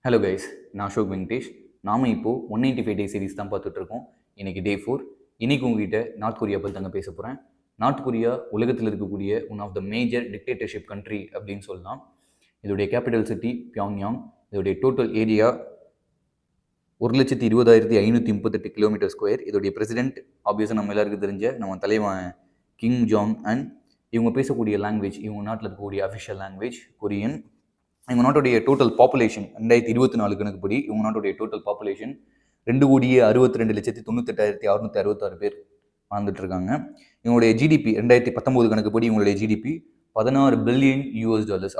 Hello guys, நான் அசோக் வெங்கடேஷ். நாம் இப்போது 195 டே சீரிஸ் தான் பார்த்துட்ருக்கோம். இன்றைக்கி டே 4. இன்றைக்கி உங்ககிட்ட நார்த் கொரியா பற்றி தாங்க பேச போகிறேன். நார்த் கொரியா உலகத்தில் இருக்கக்கூடிய one of the major dictatorship country அப்படின்னு சொல்லலாம். இதோடைய கேபிட்டல் சிட்டி பியாங்யாங். இதோடைய டோட்டல் ஏரியா 1,20,538 கிலோமீட்டர் ஸ்கொயர். இதோடைய பிரசிடென்ட் ஆப்வியஸாக நம்ம எல்லாருக்கும் தெரிஞ்ச நம்ம தலைவன் கிம் ஜாங் அண்ட் இவங்க பேசக்கூடிய லாங்குவேஜ், இவங்க நாட்டில் இருக்கக்கூடிய அஃபிஷியல் லாங்குவேஜ் கொரியன். இவங்க நாட்டுடைய டோட்டல் பாப்புலேஷன் 2024 கணக்குப்படி இவங்க நாட்டுடைய டோட்டல் பாப்புலேஷன் 2,62,98,666 பேர் வாழ்ந்துட்டு இருக்காங்க. இவங்களுடைய ஜிடிபி 2019 கணக்குப்படி இவங்களுடைய ஜிடிபி $16 பில்லியன்.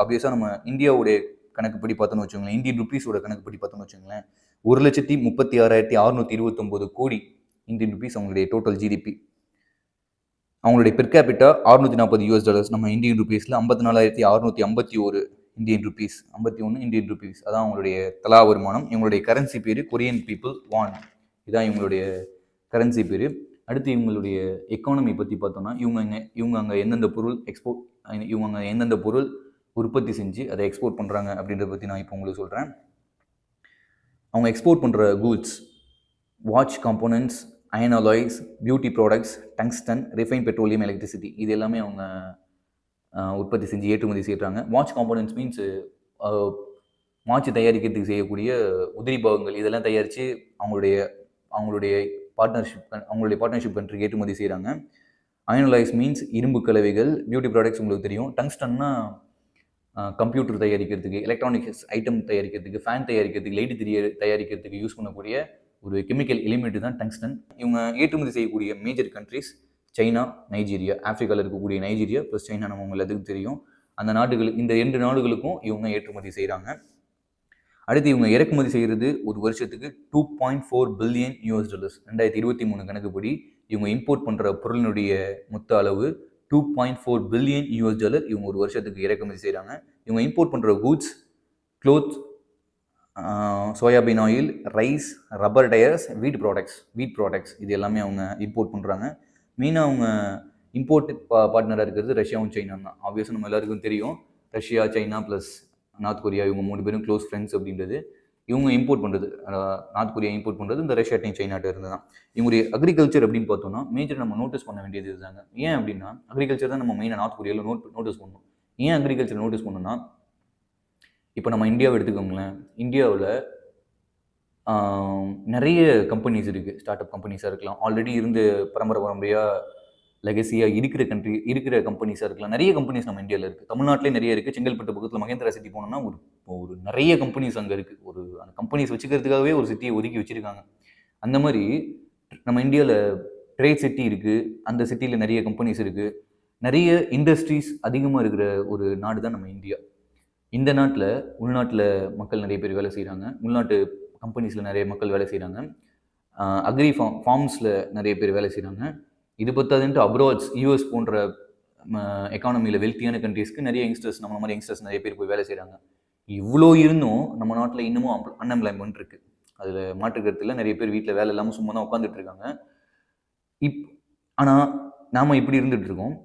ஆப்வியஸாக நம்ம இந்தியாவுடைய கணக்குப்படி பார்த்தோன்னு வச்சுக்கோங்களேன், இந்தியன் ருபீஸோட கணக்குப்படி பார்த்தோன்னு வச்சுக்கோங்களேன், 1,36,629 கோடி இந்தியன் ருபீஸ் அவங்களுடைய டோட்டல் ஜிடிபி. அவங்களுடைய பெர் கேபிட்டா $640, நம்ம இந்தியன் ருபீஸில் 54,651 இந்தியன் ருபீஸ், 51 இந்தியன் ருபீஸ். அதான் அவங்களுடைய தலா வருமானம். இவங்களுடைய கரன்சி பேர் கொரியன் பீப்புள் வான். இதான் இவங்களுடைய கரன்சி பேர். அடுத்து இவங்களுடைய எக்கானமி பற்றி பார்த்தோம்னா, இவங்க அங்கே எந்தெந்த பொருள் உற்பத்தி செஞ்சு அதை எக்ஸ்போர்ட் பண்ணுறாங்க அப்படின்றத பற்றி நான் இப்போ உங்களுக்கு சொல்கிறேன். அவங்க எக்ஸ்போர்ட் பண்ணுற goods, watch components, iron alloys, beauty products, tungsten, refine petroleum, electricity, இது எல்லாமே அவங்க உற்பத்தி செஞ்சு ஏற்றுமதி செய்கிறாங்க. வாட்ச் காம்போனன்ட்ஸ் மீன்ஸ் வாட்ச் தயாரிக்கிறதுக்கு செய்யக்கூடிய உதிரி பாகங்கள், இதெல்லாம் தயாரித்து அவங்களுடைய பார்ட்னர்ஷிப் கண்ட்ரிக்கு ஏற்றுமதி செய்கிறாங்க. அயன் அலாய்ஸ் மீன்ஸ் இரும்பு கலவைகள். பியூட்டி ப்ராடக்ட்ஸ் உங்களுக்கு தெரியும். டங்ஸ்டன்னா கம்ப்யூட்டர் தயாரிக்கிறதுக்கு, எலக்ட்ரானிக்ஸ் ஐட்டம் தயாரிக்கிறதுக்கு, ஃபேன் தயாரிக்கிறதுக்கு, லைட் தயாரிக்கிறதுக்கு யூஸ் பண்ணக்கூடிய ஒரு கெமிக்கல் எலிமெண்ட் தான் டங்ஸ்டன். இவங்க ஏற்றுமதி செய்யக்கூடிய மேஜர் கண்ட்ரிஸ் சைனா, நைஜீரியா. ஆஃப்ரிக்காவில் இருக்கக்கூடிய நைஜீரியா ப்ளஸ் சைனா நம்ம உங்களுக்கு எல்லாத்துக்கும் தெரியும். அந்த நாடுகளுக்கு, இந்த 2 நாடுகளுக்கும் இவங்க ஏற்றுமதி செய்கிறாங்க. அடுத்து இவங்க இறக்குமதி செய்கிறது ஒரு வருஷத்துக்கு $2.4 பில்லியன். 2023 கணக்குப்படி இவங்க இம்போர்ட் பண்ணுற பொருளினுடைய மொத்த அளவு $2.4 பில்லியன். இவங்க ஒரு வருஷத்துக்கு இறக்குமதி செய்கிறாங்க. இவங்க இம்போர்ட் பண்ணுற goods, cloth, soybean oil, rice, rubber tyres, வீட் ப்ராடக்ட்ஸ் இது எல்லாமே அவங்க இம்போர்ட் பண்ணுறாங்க. மெயினாக அவங்க இம்போர்ட் பார்ட்னராக இருக்கிறது ரஷ்யாவும் சைனா தான். ஆப்வியஸாக நம்ம எல்லாருக்கும் தெரியும், Russia, China plus north Korea இவங்க 3 பேரும் க்ளோஸ் ஃப்ரெண்ட்ஸ் அப்படின்றது. இவங்க இம்போர்ட் பண்ணுறது, நார்த் கொரியா இம்போர்ட் பண்ணுறது இந்த ரஷ்யாட்டையும் சைனாட்ட இருந்து தான். இவங்களுடைய அக்ரிகல்ச்சர் அப்படின்னு பார்த்தோம்னா மேஜர் நம்ம நோட்டீஸ் பண்ண வேண்டியது இதுதாங்க. ஏன் அப்படின்னா அக்ரிகல்ச்சர் தான் நம்ம மெயினாக நார்த் கொரியாவில் நோட்டீஸ் பண்ணணும். ஏன் அக்ரிகல்ச்சர் நோட்டீஸ் பண்ணணும்னா, இப்போ நம்ம இந்தியாவை எடுத்துக்கோங்களேன். இந்தியாவில் நிறைய கம்பெனிஸ் இருக்குது. ஸ்டார்ட் அப் கம்பெனிஸாக இருக்கலாம், ஆல்ரெடி இருந்து பரம்பரையாக லெகசியாக இருக்கிற கம்பெனிஸாக இருக்கலாம். நிறைய கம்பெனிஸ் நம்ம இந்தியாவில் இருக்குது. தமிழ்நாட்டிலே நிறைய இருக்குது. செங்கல்பட்டு பக்கத்தில் மகேந்திரா சிட்டி போனோம்னா ஒரு நிறைய கம்பெனிஸ் அங்கே இருக்குது. அந்த கம்பெனிஸ் வச்சுக்கிறதுக்காகவே ஒரு சிட்டியை ஒதுக்கி வச்சுருக்காங்க. அந்த மாதிரி நம்ம இந்தியாவில் ட்ரேட் சிட்டி இருக்குது. அந்த சிட்டியில் நிறைய கம்பெனிஸ் இருக்குது. நிறைய இண்டஸ்ட்ரீஸ் அதிகமாக இருக்கிற ஒரு நாடு தான் நம்ம இந்தியா. இந்த நாட்டில் உள்நாட்டில் மக்கள் நிறைய பேர் வேலை செய்கிறாங்க. உள்நாட்டு கம்பெனிஸில் நிறைய மக்கள் வேலை செய்கிறாங்க. அக்ரி ஃபார்ம்ஸில் நிறைய பேர் வேலை செய்கிறாங்க. இது பத்தாதுன்ட்டு அப்ராட்ஸ், யூஎஸ் போன்ற எக்கானமியில் வெல்த்தியான கண்ட்ரீஸ்க்கு நிறைய யங்ஸ்டர்ஸ், நம்ம மாதிரி யங்ஸ்டர்ஸ் நிறைய பேர் போய் வேலை செய்கிறாங்க. இவ்வளோ இருந்தும் நம்ம நாட்டில் இன்னமும் அன்எம்ப்ளாய்மெண்ட் இருக்குது. அதில் மாற்றுக்கிறதுல நிறைய பேர் வீட்டில் வேலை இல்லாமல் சும்மா தான் உட்காந்துட்டு இருக்காங்க. ஆனால் நாம் இப்படி இருந்துகிட்டு இருக்கோம்.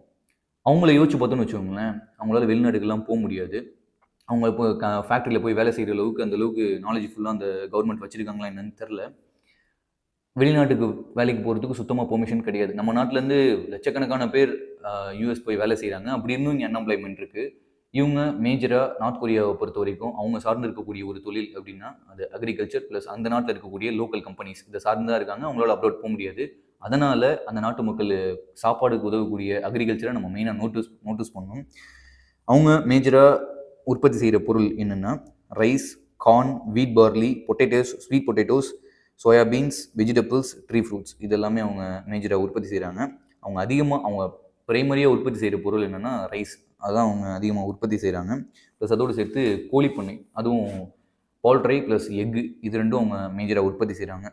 அவங்கள யோசிச்சு பார்த்தோன்னு வச்சுக்கோங்களேன், அவங்களால வெளிநாடுகள்லாம் போக முடியாது. அவங்க இப்போ ஃபேக்ட்ரியில் போய் வேலை செய்கிற அளவுக்கு அந்த அளவுக்கு நாலேஜ் ஃபுல்லாக அந்த கவர்மெண்ட் வச்சுருக்காங்களா என்னன்னு தெரில. வெளிநாட்டுக்கு வேலைக்கு போகிறதுக்கு சுத்தமாக பெர்மிஷன் கிடையாது. நம்ம நாட்டிலேருந்து லட்சக்கணக்கான பேர் யூஎஸ் போய் வேலை செய்கிறாங்க. அப்படி இருந்தும் இங்கே அன்எம்ப்ளாய்மெண்ட் இருக்குது. இவங்க மேஜராக நார்த் கொரியாவை பொறுத்த வரைக்கும் அவங்க சார்ந்து இருக்கக்கூடிய ஒரு தொழில் அப்படின்னா அது அக்ரிகல்ச்சர் ப்ளஸ் அந்த நாட்டில் இருக்கக்கூடிய லோக்கல் கம்பெனிஸ் இதை சார்ந்து தான் இருக்காங்க. அவங்களால அப்ரோட் போக முடியாது. அதனால் அந்த நாட்டு மக்கள் சாப்பாடுக்கு உதவக்கூடிய அக்ரிகல்ச்சரை நம்ம மெயினாக நோட்டீஸ் பண்ணணும். அவங்க மேஜராக உற்பத்தி செய்கிற பொருள் என்னென்னா rice, corn, wheat barley, potatoes, sweet potatoes, soybeans, vegetables, tree fruits இது எல்லாமே அவங்க மேஜராக உற்பத்தி செய்கிறாங்க. அவங்க பிரைமரியாக உற்பத்தி செய்கிற பொருள் என்னென்னா ரைஸ், அதுதான் அவங்க அதிகமாக உற்பத்தி செய்கிறாங்க. ப்ளஸ் அதோடு சேர்த்து கோழிப்பண்ணை, அதுவும் பவுல்ட்ரி ப்ளஸ் எக்கு, இது ரெண்டும் அவங்க மேஜராக உற்பத்தி செய்கிறாங்க.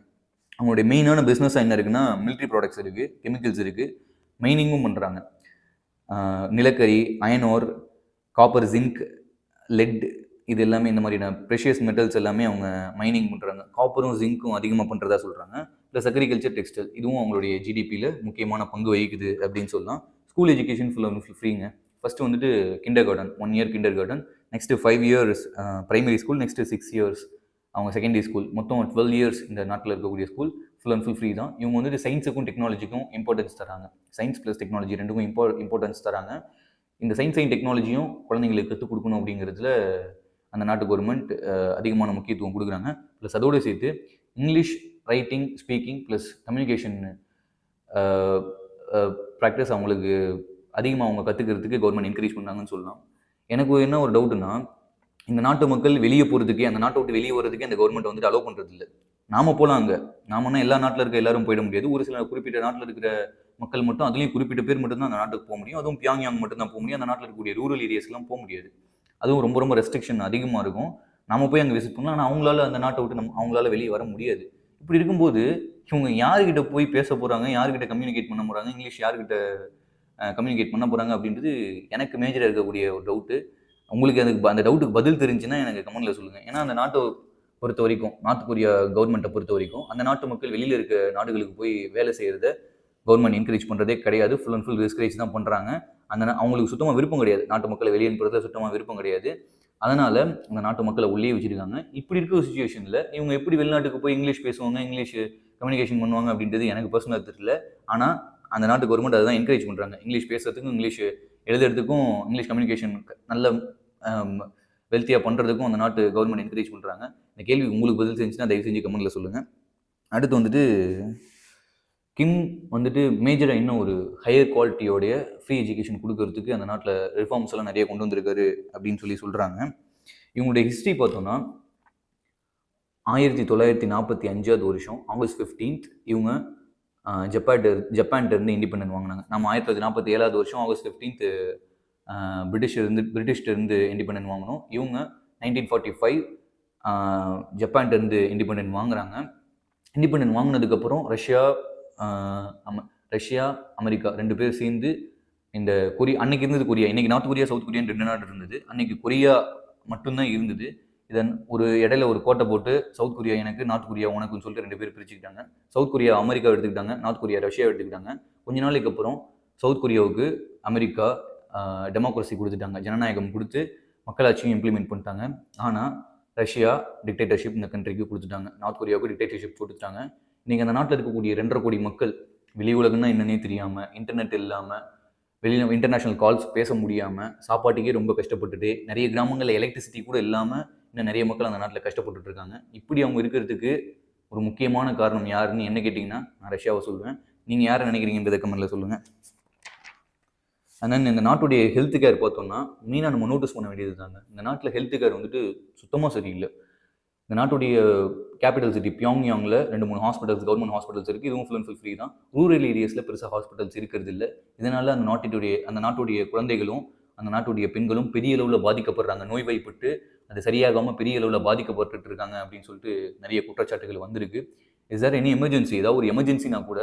அவங்களுடைய மெயினான பிஸ்னஸாக என்ன இருக்குன்னா மிலிட்ரி ப்ராடக்ட்ஸ் இருக்குது, கெமிக்கல்ஸ் இருக்குது, மைனிங்கும் பண்ணுறாங்க. நிலக்கரி, iron ore, copper, zinc, lead, இது எல்லாமே இந்த மாதிரியான ப்ரெஷியஸ் மெட்டல்ஸ் எல்லாமே அவங்க மைனிங் பண்ணுறாங்க. காப்பரும் ஜிங்க்கும் அதிகமாக பண்ணுறதா சொல்கிறாங்க. ப்ளஸ் அக்ரிகல்ச்சர், டெக்ஸ்டைல் இதுவும் அவங்களுடைய ஜிடிபியில் முக்கியமான பங்கு வகிக்குது அப்படின்னு சொல்லலாம். ஸ்கூல் எஜுகேஷன் ஃப்ரீங்க. ஃபஸ்ட்டு வந்துட்டு kindergarten, 1 year kindergarten, next 5 years primary school, next 6 years அவங்க செகண்டரி ஸ்கூல், மொத்தம் 12 இயர்ஸ் இந்த நாட்டில் இருக்கக்கூடிய school full and full free தான். இவங்க வந்துட்டு சயின்ஸுக்கும் டெக்னாலஜிக்கும் இம்பார்ட்டன்ஸ் தராங்க. சயின்ஸ் ப்ளஸ் டெக்னாலஜி ரெண்டுக்கும் இம்பார்ட்டன்ஸ் தராங்க. இந்த சயின்ஸ் அண்ட் டெக்னாலஜியும் குழந்தைங்களுக்கு கற்றுக் கொடுக்கணும் அப்படிங்கிறதுல அந்த நாட்டு கவர்மெண்ட் அதிகமான முக்கியத்துவம் கொடுக்குறாங்க. ப்ளஸ் அதோடு சேர்த்து English writing, speaking plus communication practice அவங்களுக்கு அதிகமாக அவங்க கற்றுக்கிறதுக்கு கவர்மெண்ட் என்கரேஜ் பண்ணாங்கன்னு சொல்லலாம். எனக்கு என்ன ஒரு டவுட்டுன்னா, இந்த நாட்டு மக்கள் வெளியே போகிறதுக்கே, அந்த நாட்டை விட்டு வெளியே வர்றதுக்கே அந்த கவர்மெண்ட் வந்துட்டு அலோவ் பண்ணுறது இல்லை. நாம போகலாம் அங்கே, நாமன்னா எல்லா நாட்டில் இருக்க எல்லாரும் போயிட முடியாது. ஒரு சில குறிப்பிட்ட நாட்டில் இருக்கிற மக்கள் மட்டும், அதுலேயும் குறிப்பிட்ட பேர் மட்டும்தான் அந்த நாட்டுக்கு போக முடியும். அதுவும் பியாங்யாங் மட்டும்தான் போக முடியும். அந்த நாட்டில் இருக்கக்கூடிய ரூரல் ஏரியாஸ்லாம் போக முடியாது. அதுவும் ரொம்ப ரொம்ப ரெஸ்ட்ரிக்ஷன் அதிகமாக இருக்கும். நம்ம போய் அங்கே விசிட் பண்ணலாம், ஆனால் அவங்களால அந்த நாட்டை விட்டு அவங்களால வெளியே வர முடியாது. இப்படி இருக்கும்போது இவங்க யாருக்கிட்ட போய் பேச போகிறாங்க, யாருக்கிட்ட கம்யூனிகேட் பண்ண போகிறாங்க, இங்கிலீஷ் யாருக்கிட்ட கம்யூனிகேட் பண்ண போகிறாங்க அப்படின்றது எனக்கு மேஜராக இருக்கக்கூடிய ஒரு டவுட்டு. உங்களுக்கு அதுக்கு அந்த டவுட்டுக்கு பதில் தெரிஞ்சுன்னா எனக்கு கமெண்ட்டில் சொல்லுங்கள். ஏன்னா அந்த நாட்டை பொறுத்த வரைக்கும், நார்த் கொரியா கவர்மெண்ட்டை பொறுத்த வரைக்கும், அந்த நாட்டு மக்கள் வெளியில் இருக்க நாடுகளுக்கு போய் வேலை செய்கிறத கவர்மெண்ட் என்கரேஜ் பண்ணுறதே கிடையாது. ஃபுல் அண்ட் ஃபுல் டிஸ்கரேஜ் தான் பண்ணுறாங்க. அவங்களுக்கு சுத்தமாக விருப்பம் கிடையாது. நாட்டு மக்களை வெளியே அனுப்புறதுல சுத்தமாக விருப்பம் கிடையாது. அதனால் அந்த நாட்டு மக்களை உள்ளே வச்சுருக்காங்க. இப்படி இருக்கிற சுச்சுவேஷனில் இவங்க எப்படி வெளிநாட்டுக்கு போய் இங்கிலீஷ் பேசுவாங்க, இங்கிலீஷ் கம்யூனிகேஷன் பண்ணுவாங்க அப்படின்றது எனக்கு பர்சனலாக தெரியல. ஆனால் அந்த நாட்டு கவர்மெண்ட் அதை தான் என்கரேஜ் பண்ணுறாங்க. இங்கிலீஷ் பேசுறதுக்கும், இங்கிலீஷ் எழுதுறதுக்கும், இங்கிலீஷ் கம்யூனிகேஷன் நல்ல வெல்த்தியாக பண்ணுறதுக்கும் அந்த நாட்டு கவர்மெண்ட் என்கரேஜ் பண்ணுறாங்க. இந்த கேள்வி உங்களுக்கு பதில் செஞ்சுன்னா தயவு செஞ்சு கமெண்ட்டில் சொல்லுங்கள். அடுத்து வந்துட்டு கிம் வந்துட்டு மேஜராக இன்னும் ஒரு ஹையர் குவாலிட்டியோடைய ஃப்ரீ எஜுகேஷன் கொடுக்கறதுக்கு அந்த நாட்டில் ரிஃபார்ம்ஸ் எல்லாம் நிறைய கொண்டு வந்திருக்காரு அப்படின்னு சொல்கிறாங்க. இவங்களுடைய ஹிஸ்ட்ரி பார்த்தோன்னா 1945 வருஷம் ஆகஸ்ட் 15 இவங்க ஜப்பான்கிட்ட இருந்து இண்டிபெண்டன்ட் வாங்கினாங்க. நம்ம 1947 வருஷம் ஆகஸ்ட் 15 பிரிட்டிஷ்டிருந்து இண்டிபெண்டன்ட் வாங்கினோம். இவங்க 1945 ஜப்பான்கிட்ட இருந்து இண்டிபெண்டன்ட் வாங்குறாங்க. இண்டிபெண்டன்ட் வாங்கினதுக்கப்புறம் ரஷ்யா, அமெரிக்கா 2 பேர் சேர்ந்து இந்த அன்னைக்கு இருந்தது கொரியா, இன்னைக்கு நார்த் கொரியா, சவுத் கொரியான்னு 2 நாடு இருந்தது. அன்னைக்கு கொரியா மட்டும்தான் இருந்தது. இதன் ஒரு இடையில ஒரு கோட்டை போட்டு சவுத் கொரியா எனக்கு, நார்த் கொரியா உனக்குன்னு சொல்லிட்டு 2 பேர் பிரிச்சுக்கிட்டாங்க. சவுத் கொரியா அமெரிக்கா எடுத்துக்கிட்டாங்க, நார்த் கொரியா ரஷ்யா எடுத்துக்கிட்டாங்க. கொஞ்ச நாளைக்கு அப்புறம் சவுத் கொரியாவுக்கு அமெரிக்கா டெமோக்ரஸி கொடுத்துட்டாங்க, ஜனநாயகம் கொடுத்து மக்களாட்சியும் இம்ப்ளிமெண்ட் பண்ணிட்டாங்க. ஆனால் ரஷ்யா டிக்டேட்டர்ஷிப் இந்த கண்ட்ரிக்கு கொடுத்துட்டாங்க, நார்த் கொரியாவுக்கு டிக்டேட்டர்ஷிப் கொடுத்துட்டாங்க. இன்றைக்கி அந்த நாட்டில் இருக்கக்கூடிய 2.5 கோடி மக்கள் வெளி உலகம்னா என்னன்னே தெரியாமல், இன்டர்நெட் இல்லாமல், வெளியில் இன்டர்நேஷ்னல் கால்ஸ் பேச முடியாமல், சாப்பாட்டுக்கே ரொம்ப கஷ்டப்பட்டுட்டு, நிறைய கிராமங்களில் எலக்ட்ரிசிட்டி கூட இல்லாமல் இன்னும் நிறைய மக்கள் அந்த நாட்டில் கஷ்டப்பட்டுட்டு இருக்காங்க. இப்படி அவங்க இருக்கிறதுக்கு ஒரு முக்கியமான காரணம் யாருன்னு என்ன கேட்டிங்கன்னா நான் ரஷ்யாவை சொல்லுவேன். நீங்கள் யாரை நினைக்கிறீங்கன்றதை கமெண்ட்டில் சொல்லுங்கள். அதனால் இந்த நாட்டுடைய ஹெல்த் கேர் பார்த்தோம்னா மெயினாக நம்ம நோட்டீஸ் பண்ண வேண்டியது தாங்க. இந்த நாட்டில் ஹெல்த் கேர் வந்துட்டு சுத்தமாக சரியில்லை. இந்த நாட்டுடைய கேபிட்டல் சிட்டி பியாங்யாங்கில் 2-3 ஹாஸ்பிட்டல்ஸ், கவர்மெண்ட் ஹாஸ்பிட்டல்ஸ் இருக்குது. இதுவும் ஃபுல் அண்ட் ஃபுல் ஃப்ரீ தான். ரூரல் ஏரியாஸில் பெருசாக ஹாஸ்பிட்டல்ஸ் இருக்கிறது இல்லை. இதனால் அந்த நாட்டுடைய குழந்தைகளும் அந்த நாட்டுடைய பெண்களும் பெரிய அளவில் பாதிக்கப்படுறாங்க. நோய்வாய்ப்பட்டு அது சரியாகாமல் பெரிய அளவில் பாதிக்கப்பட்டு இருக்காங்க அப்படின்னு சொல்லிட்டு நிறைய குற்றச்சாட்டுகள் வந்திருக்கு. இஸ் தேர் எனி எமர்ஜென்சி, ஏதாவது ஒரு எமர்ஜென்சினா கூட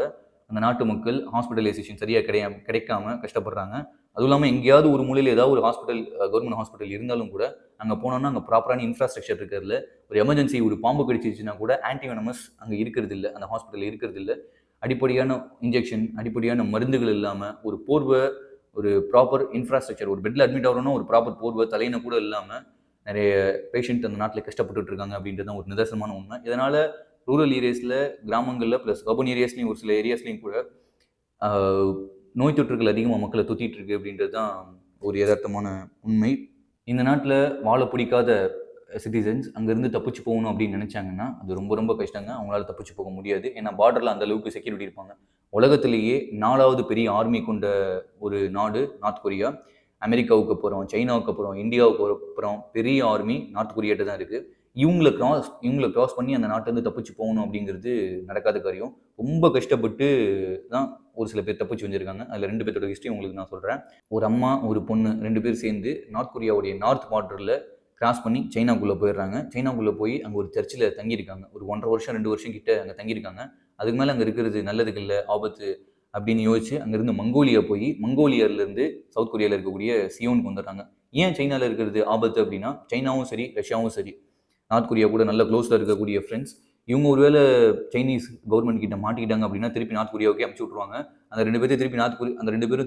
அந்த நாட்டு மக்கள் ஹாஸ்பிட்டலைசேஷன் சரியாக கிடைக்காம கஷ்டப்படுறாங்க. அதுவும் இல்லாமல் எங்கேயாவது ஒரு மூலையில் ஏதாவது ஒரு ஹாஸ்பிட்டல், கவர்மெண்ட் ஹாஸ்பிட்டல் இருந்தாலும் கூட அங்கே போனோன்னா அங்கே ப்ராப்பரான இன்ஃப்ராஸ்ட்ரக்சர் இருக்கிறதுல, ஒரு எமர்ஜென்சி ஒரு பாம்பு கடிச்சிச்சுன்னா கூட ஆன்டிவெனமஸ் அங்கே இருக்கிறது இல்லை, அந்த ஹாஸ்பிட்டல் இருக்கிறது இல்லை. அடிப்படையான இன்ஜெக்ஷன், அடிப்படையான மருந்துகள் இல்லாமல், ஒரு போர்வை, ஒரு ப்ராப்பர் இன்ஃப்ராஸ்ட்ரக்சர், ஒரு பெட்டில் அட்மிட் ஆகிறோன்னா ஒரு ப்ராப்பர் போர்வை, தலையின கூட இல்லாமல் நிறைய பேஷண்ட் அந்த நாட்டில் கஷ்டப்பட்டு இருக்காங்க அப்படின்றது தான் ஒரு நிதர்சனமான உண்மை. இதனால் ரூரல் ஏரியாஸில், கிராமங்களில் ப்ளஸ் அர்பன் ஏரியாஸ்லையும் ஒரு சில ஏரியாஸ்லையும் கூட நோய் தொற்றுகள் அதிகமாக மக்களை தொத்திட்டு இருக்கு அப்படின்றது தான் ஒரு யதார்த்தமான உண்மை. இந்த நாட்டில் வாழ பிடிக்காத சிட்டிசன்ஸ் அங்கேருந்து தப்பிச்சு போகணும் அப்படின்னு நினச்சாங்கன்னா அது ரொம்ப ரொம்ப கஷ்டங்க. அவங்களால தப்பிச்சு போக முடியாது. ஏன்னா பார்டரில் அந்த அளவுக்கு செக்யூரிட்டி இருப்பாங்க. உலகத்திலேயே 4வது பெரிய ஆர்மி கொண்ட ஒரு நாடு நார்த் கொரியா. அமெரிக்காவுக்கு அப்புறம், சைனாவுக்கு அப்புறம், இந்தியாவுக்கு அப்புறம் பெரிய ஆர்மி நார்த் கொரியாட்ட தான் இருக்குது. இவங்களை கிராஸ் பண்ணி அந்த நாட்டிலேருந்து தப்பிச்சு போகணும் அப்படிங்கிறது நடக்காத காரியம். ரொம்ப கஷ்டப்பட்டு தான் ஒரு சில பேர் தப்பிச்சு வந்திருக்காங்க. அதில் 2 பேர்த்தோட ஹிஸ்ட்ரி உங்களுக்கு நான் சொல்கிறேன். ஒரு அம்மா, ஒரு பொண்ணு 2 பேர் சேர்ந்து நார்த் கொரியாவுடைய நார்த் பார்டரில் கிராஸ் பண்ணி சைனாக்குள்ளே போயிடுறாங்க. சைனாக்குள்ளே போய் அங்கே ஒரு சர்ச்சில் தங்கியிருக்காங்க. ஒரு 1.5 வருஷம் 2 வருஷம் கிட்ட அங்கே தங்கியிருக்காங்க. அதுக்கு மேலே அங்கே இருக்கிறது நல்லதுக்கு இல்லை, ஆபத்து அப்படின்னு யோசிச்சு அங்கேருந்து மங்கோலியா போய், மங்கோலியாவிலேருந்து சவுத் கொரியாவில் இருக்கக்கூடிய சியோனுக்கு வந்துடுறாங்க. ஏன் சைனாவில் இருக்கிறது ஆபத்து அப்படின்னா, சைனாவும் சரி, ரஷ்யாவும் சரி, நார்த் கொரியா கூட நல்ல க்ளோஸில் இருக்கக்கூடிய ஃப்ரெண்ட்ஸ். இவங்க ஒருவேளை சைனீஸ் கவர்மெண்ட் கிட்ட மாட்டிக்கிட்டாங்க அப்படின்னா திருப்பி நார்த் கொரியாவுக்கே அனுப்பிச்சு விட்ருவாங்க. அந்த 2 பேரும்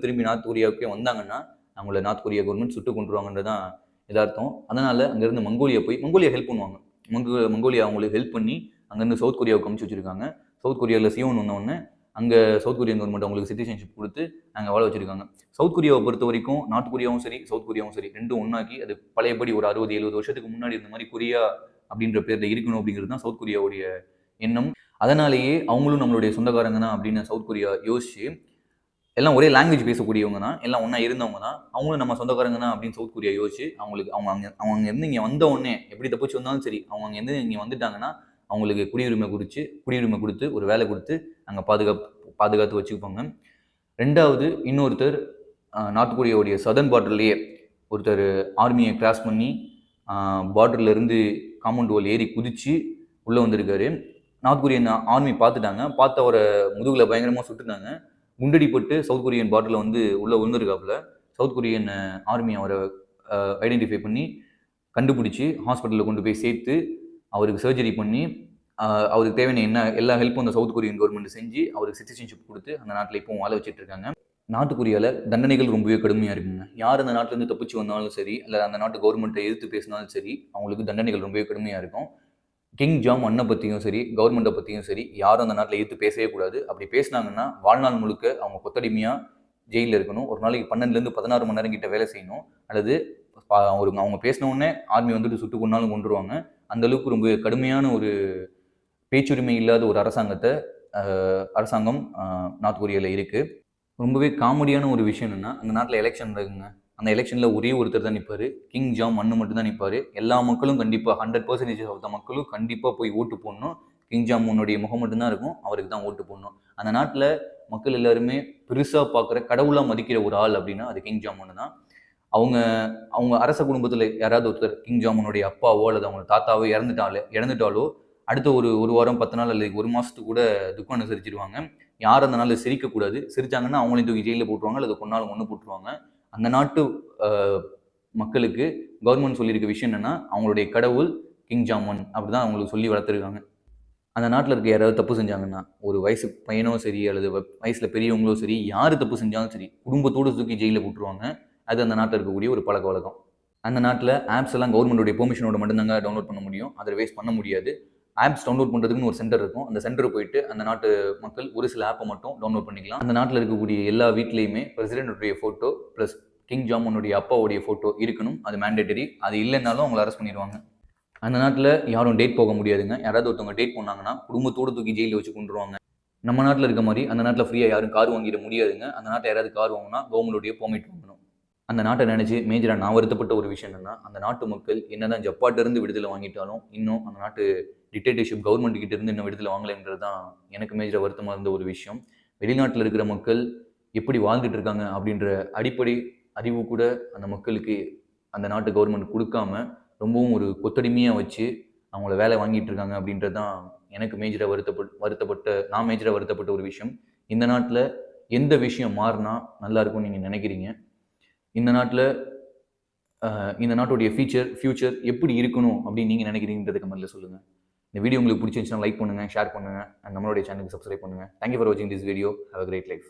திருப்பி நார்த் கொரியாவுக்கே வந்தாங்கன்னா அவங்கள நார்த் கொரியா கவர்மெண்ட் சுட்டு கொண்டுருவாங்கன்றது தான் எதார்த்தம். அதனால் அங்கேருந்து மங்கோலியா ஹெல்ப் பண்ணுவாங்க. மங்கோலியா அவங்களுக்கு ஹெல்ப் பண்ணி அங்கேருந்து சவுத் கொரியாவுக்கு அமுச்சு வச்சிருக்காங்க. சவுத் கொரியாவில் சியோன் வந்தோடனே அங்கே சவுத் கொரியன் கவர்மெண்ட் அவங்களுக்கு சிட்டிசன்ஷிப் கொடுத்து அங்கே வாழ வச்சிருக்காங்க. சவுத் கொரியாவை பொறுத்த வரைக்கும் நார்த் கொரியாவும் சரி சவுத் கொரியாவும் சரி ரெண்டும் ஒன்றாக்கி அது பழையபடி ஒரு 60-70 வருஷத்துக்கு முன்னாடி இந்த மாதிரி கொரியா அப்படின்ற பேரில் இருக்கணும் அப்படிங்கிறது தான் சவுத் கொரியாவுடைய எண்ணம். அதனாலேயே அவங்களும் நம்மளுடைய சொந்தக்காரங்க தான் அப்படின்னு சவுத் கொரியா யோசிச்சு எல்லாம் ஒரே லாங்குவேஜ் பேசக்கூடியவங்க தான், எல்லாம் ஒன்றா இருந்தவங்க தான், அவங்களும் நம்ம சொந்தக்காரங்க தான் அப்படின்னு சவுத் கொரியா யோசிச்சு அவங்க அங்கேருந்து இங்கே வந்த உடனே எப்படி தப்பிச்சு வந்தாலும் சரி அவங்க அங்கேருந்து இங்கே வந்துட்டாங்கன்னா அவங்களுக்கு குடியுரிமை கொடுத்து ஒரு வேலை கொடுத்து அங்கே பாதுகாத்து வச்சுப்பாங்க. ரெண்டாவது இன்னொருத்தர் நார்த் கொரியாவுடைய சதர்ன் பார்டர்லேயே ஒருத்தர் ஆர்மியை கிராஸ் பண்ணி பார்டர்லேருந்து காம்பவுண்ட் வால் ஏறி குதிச்சு உள்ளே வந்திருக்காரு. நார்த் கொரியன் ஆர்மி பார்த்துட்டாங்க, பார்த்து அவரை முதுகில் பயங்கரமாக சுட்டுட்டாங்க. குண்டடிப்பட்டு சவுத் கொரியன் பார்டரில் உள்ளே விழுந்திருக்காப்புல. சவுத் கொரியன் ஆர்மி அவரை ஐடென்டிஃபை பண்ணி கண்டுபிடிச்சி ஹாஸ்பிட்டலில் கொண்டு போய் சேர்த்து அவருக்கு சர்ஜரி பண்ணி அவருக்கு தேவையான எல்லா ஹெல்ப்பும் அந்த சவுத் கொரியன் கவர்மெண்ட் செஞ்சு அவருக்கு சிட்டிசன்ஷிப் கொடுத்து அந்த நாட்டில் இப்போவும் வாழ வச்சுட்டு இருக்காங்க. நார்த் கொரியாவில் தண்டனைகள் ரொம்பவே கடுமையாக இருக்குங்க. யார் அந்த நாட்டிலேருந்து தப்பிச்சு வந்தாலும் சரி இல்லை அந்த நாட்டு கவர்மெண்ட்டை எதிர்த்து பேசினாலும் சரி அவங்களுக்கு தண்டனைகள் ரொம்பவே கடுமையாக இருக்கும். கிங் ஜாம் அண்ணை பற்றியும் சரி கவர்மெண்ட்டை பற்றியும் சரி யாரும் அந்த நாட்டில் எதிர்த்து பேசவே கூடாது. அப்படி பேசினாங்கன்னா வாழ்நாள் முழுக்க அவங்க கொத்தடிமையாக ஜெயிலில் இருக்கணும். ஒரு நாளைக்கு 12-16 மணி நேரம் கிட்ட வேலை செய்யணும். அல்லது அவங்க பேசினவுடனே ஆர்மி சுட்டு கொண்டாலும் கொண்டுருவாங்க. அந்தளவுக்கு ரொம்ப கடுமையான ஒரு பேச்சுரிமை இல்லாத ஒரு அரசாங்கம் நார்த் கொரியாவில் இருக்குது. ரொம்பவே காமெடியான ஒரு விஷயம் என்னென்னா அந்த நாட்டில் எலெக்ஷன் இருக்குங்க. அந்த எலெக்ஷனில் ஒரே ஒருத்தர் தான் நிற்பார். கிங் ஜாம் அண்ணு மட்டும் தான் நிற்பார். எல்லா மக்களும் கண்டிப்பாக 100% ஆஃப் த மக்களும் கண்டிப்பாக போய் ஓட்டு போடணும். கிங் ஜாம் உன்னுடைய முகம் மட்டும்தான் இருக்கும், அவருக்கு தான் ஓட்டு போடணும். அந்த நாட்டில் மக்கள் எல்லாருமே பெருசாக பார்க்குற கடவுளாக மதிக்கிற ஒரு ஆள் அப்படின்னா அது கிங் ஜாம் ஒன்று தான். அவங்க அரச குடும்பத்தில் யாராவது ஒருத்தர் கிங் ஜாமுனுடைய அப்பாவோ அல்லது அவங்க தாத்தாவோ இறந்துட்டாலோ அடுத்த ஒரு வாரம் 10 நாள் அல்லது ஒரு மாதத்துக்கு கூட துக்கம் அனுசரிச்சிருவாங்க. யாரும் அந்த நாளில் சிரிக்கக்கூடாது. சிரிச்சாங்கன்னா அவங்களையும் தூக்கி ஜெயிலில் போட்டுருவாங்க அல்லது கொண்டாலும் ஒன்று போட்டுருவாங்க. அந்த நாட்டு மக்களுக்கு கவர்மெண்ட் சொல்லியிருக்க விஷயம் என்னென்னா அவங்களுடைய கடவுள் கிங் ஜாமன் அப்படி தான் அவங்களுக்கு சொல்லி வளர்த்துருக்காங்க. அந்த நாட்டில் இருக்க யாராவது தப்பு செஞ்சாங்கன்னா ஒரு வயசு பையனோ சரி அல்லது வயசில் பெரியவங்களோ சரி யார் தப்பு செஞ்சாலும் சரி குடும்பத்தோடு தூக்கி ஜெயிலில் போட்டுருவாங்க. அது அந்த நாட்டில் இருக்கக்கூடிய ஒரு பழக்க வழக்கம். அந்த நாட்டில் ஆப்ஸ் எல்லாம் கவர்மெண்ட்டுடைய பெர்மிஷனோட மட்டும்தாங்க டவுன்லோட் பண்ண முடியும், அதர்வைஸ் பண்ண முடியாது. ஆப்ஸ் டவுன்லோட் பண்ணுறதுக்குன்னு ஒரு சென்டர் இருக்கும். அந்த சென்டருக்கு போயிட்டு அந்த நாட்டு மக்கள் ஒரு சில ஆப்பை மட்டும் டவுன்லோட் பண்ணிக்கலாம். அந்த நாட்டில் இருக்கக்கூடிய எல்லா வீட்லேயுமே பிரசிடென்ட்டுடைய ஃபோட்டோ ப்ளஸ் கிங் ஜாமுனுடைய அப்பாவுடைய ஃபோட்டோ இருக்கணும். அது மேண்டேட்டரி. அது இல்லைன்னாலும் அவங்களை அரெஸ்ட் பண்ணிடுவாங்க. அந்த நாட்டில் யாரும் டேட் போக முடியாதுங்க. யாராவது ஒருத்தவங்க டேட் பண்ணாங்கன்னா குடும்பத்தோடு தூக்கி ஜெயிலில் வச்சு கொண்டுருவாங்க. நம்ம நாட்டில் இருக்க மாதிரி அந்த நாட்டில் ஃப்ரீயாக யாரும் கார் வாங்கிட முடியாதுங்க. அந்த நாட்டில் யாராவது கார் வாங்கினா கவர்மெண்ட்டுடைய பெர்மிட் வாங்கணும். அந்த நாட்டை நினச்சி மேஜராக நான் வருத்தப்பட்ட ஒரு விஷயம் என்னென்னா அந்த நாட்டு மக்கள் என்னதான் ஜப்பாட்டிலிருந்து விடுதலை வாங்கிட்டாலும் இன்னும் அந்த நாட்டு டிக்டேட்டர்ஷிப் கவர்மெண்ட் கிட்ட இருந்து இன்னும் விடுதலை வாங்கலைன்றது தான் எனக்கு மேஜராக வருத்தமாக இருந்த ஒரு விஷயம். வெளிநாட்டில் இருக்கிற மக்கள் எப்படி வாழ்ந்துட்டு இருக்காங்க அப்படின்ற அடிப்படை அறிவு கூட அந்த மக்களுக்கு அந்த நாட்டு கவர்மெண்ட் கொடுக்காம ரொம்பவும் ஒரு கொத்தடிமையாக வச்சு அவங்கள வேலை வாங்கிட்டு இருக்காங்க அப்படின்றது தான் எனக்கு மேஜராக வருத்தப்பட்ட ஒரு விஷயம். இந்த நாட்டில் எந்த விஷயம் மாறினா நல்லா இருக்கும்னு நீங்கள் நினைக்கிறீங்க? இந்த நாட்டுடைய ஃபியூச்சர் எப்படி இருக்கணும் அப்படின்னு நீங்கள் நினைக்கிறீங்கன்றது கமெண்ட்ல சொல்லுங்கள். இந்த வீடியோ உங்களுக்கு பிடிச்சிருந்துச்சுன்னா லைக் பண்ணுங்கள், ஷேர் பண்ணுங்கள், அண்ட் நம்மளுடைய சேனலுக்கு சப்ஸ்கிரைப் பண்ணுங்கள். தேங்க்யூ ஃபார் வாட்சிங் this video. Have a great life.